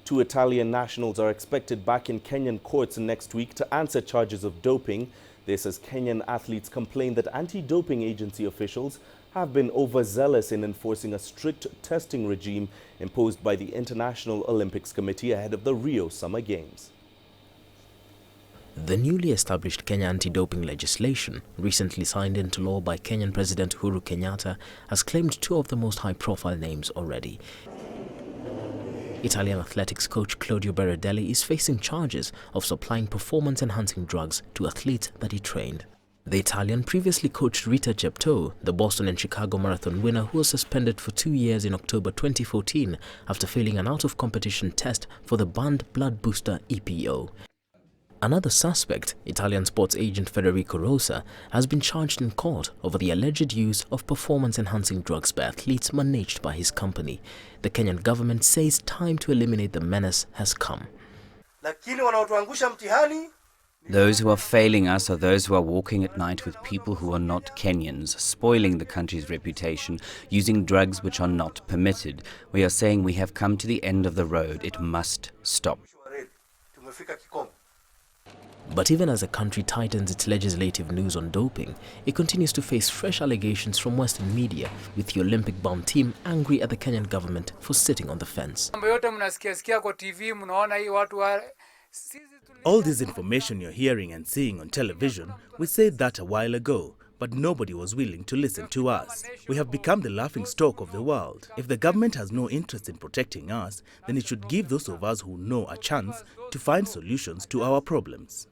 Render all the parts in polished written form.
Two Italian nationals are expected back in Kenyan courts next week to answer charges of doping. This as Kenyan athletes complain that anti-doping agency officials have been overzealous in enforcing a strict testing regime imposed by the International Olympics Committee ahead of the Rio Summer Games. The newly established Kenya anti-doping legislation, recently signed into law by Kenyan President Uhuru Kenyatta, has claimed two of the most high-profile names already. Italian athletics coach Claudio Berardelli is facing charges of supplying performance-enhancing drugs to athletes that he trained. The Italian previously coached Rita Jepto, the Boston and Chicago marathon winner who was suspended for 2 years in October 2014 after failing an out-of-competition test for the banned blood booster EPO. Another suspect, Italian sports agent Federico Rosa, has been charged in court over the alleged use of performance-enhancing drugs by athletes managed by his company. The Kenyan government says time to eliminate the menace has come. Those who are failing us are those who are walking at night with people who are not Kenyans, spoiling the country's reputation, using drugs which are not permitted. We are saying we have come to the end of the road. It must stop. But even as the country tightens its legislative news on doping, it continues to face fresh allegations from Western media, with the Olympic-bound team angry at the Kenyan government for sitting on the fence. All this information you're hearing and seeing on television, we said that a while ago, but nobody was willing to listen to us. We have become the laughingstock of the world. If the government has no interest in protecting us, then it should give those of us who know a chance to find solutions to our problems.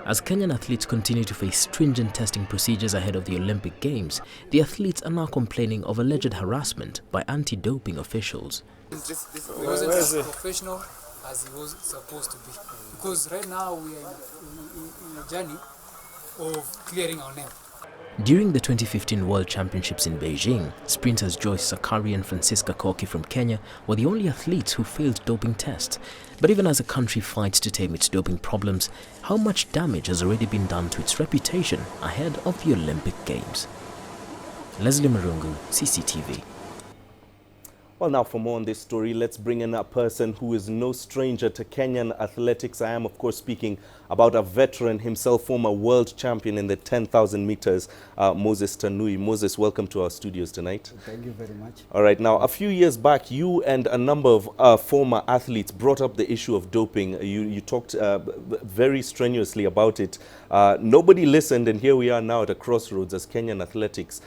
As Kenyan athletes continue to face stringent testing procedures ahead of the Olympic Games, the athletes are now complaining of alleged harassment by anti-doping officials. He wasn't as professional as he was supposed to be. Because right now we are in a journey of clearing our name. During the 2015 World Championships in Beijing, sprinters Joyce Sakari and Francisca Koki from Kenya were the only athletes who failed doping tests. But even as the country fights to tame its doping problems, how much damage has already been done to its reputation ahead of the Olympic Games? Leslie Marungu, CCTV. Well, now for more on this story, let's bring in a person who is no stranger to Kenyan athletics. I am, of course, speaking about a veteran himself, former world champion in the 10,000 meters, Moses Tanui. Moses, welcome to our studios tonight. Thank you very much. All right. Now, a few years back, you and a number of former athletes brought up the issue of doping. You talked very strenuously about it. Nobody listened, and here we are now at a crossroads as Kenyan athletics.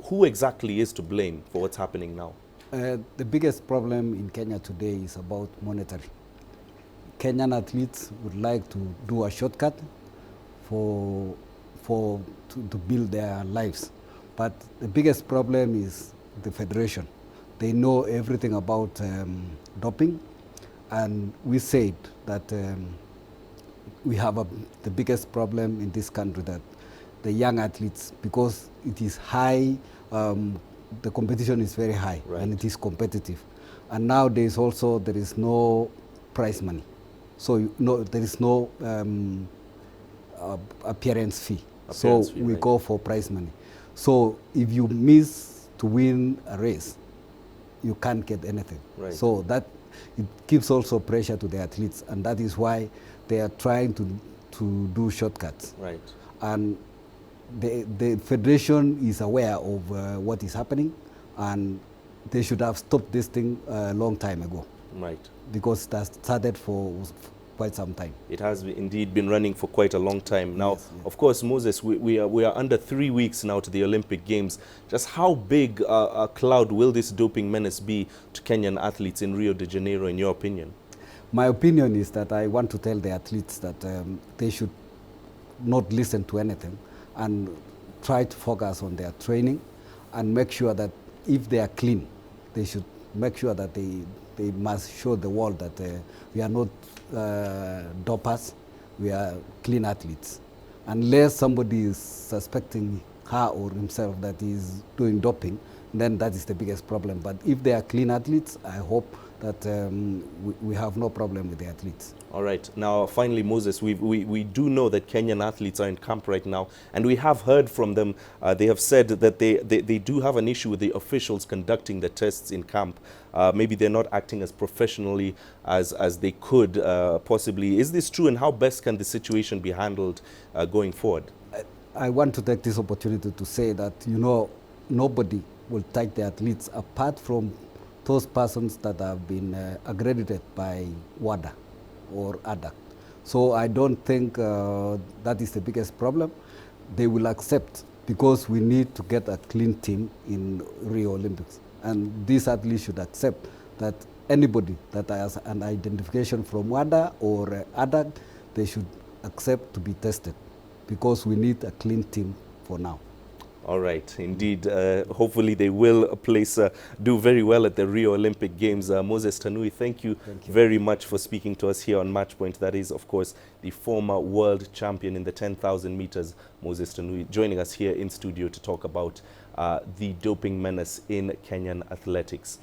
Who exactly is to blame for what's happening now? The biggest problem in Kenya today is about monetary. Kenyan athletes would like to do a shortcut to build their lives. But the biggest problem is the federation. They know everything about doping, and we said that we have the biggest problem in this country, that the young athletes, because it is high, the competition is very high, right, and it is competitive. And nowadays also there is no prize money. So there is no appearance fee. We go for prize money. So if you miss to win a race, you can't get anything. Right. So that it gives also pressure to the athletes, and that is why they are trying to do shortcuts. Right. And the federation is aware of what is happening, and they should have stopped this thing a long time ago. Right. Because it has started for quite some time. It has indeed been running for quite a long time. Now, yes, yes. Of course, Moses, we are under 3 weeks now to the Olympic Games. Just how big a cloud will this doping menace be to Kenyan athletes in Rio de Janeiro, in your opinion? My opinion is that I want to tell the athletes that they should not listen to anything and try to focus on their training and make sure that if they are clean, they should make sure that they must show the world that we are not dopers, we are clean athletes. Unless somebody is suspecting her or himself that he is doing doping, then that is the biggest problem. But if they are clean athletes, I hope that we have no problem with the athletes. All right. Now, finally, Moses, we do know that Kenyan athletes are in camp right now, and we have heard from them. They have said that they do have an issue with the officials conducting the tests in camp. Maybe they're not acting as professionally as they could possibly. Is this true, and how best can the situation be handled going forward? I want to take this opportunity to say that, you know, nobody will take the athletes apart from those persons that have been accredited by WADA or ADA. So I don't think that is the biggest problem. They will accept, because we need to get a clean team in Rio Olympics. And these athletes should accept that anybody that has an identification from WADA or ADA, they should accept to be tested, because we need a clean team for now. All right, indeed. Hopefully they will do very well at the Rio Olympic Games. Moses Tanui, thank you very much for speaking to us here on Matchpoint. That is, of course, the former world champion in the 10,000 meters, Moses Tanui, joining us here in studio to talk about the doping menace in Kenyan athletics.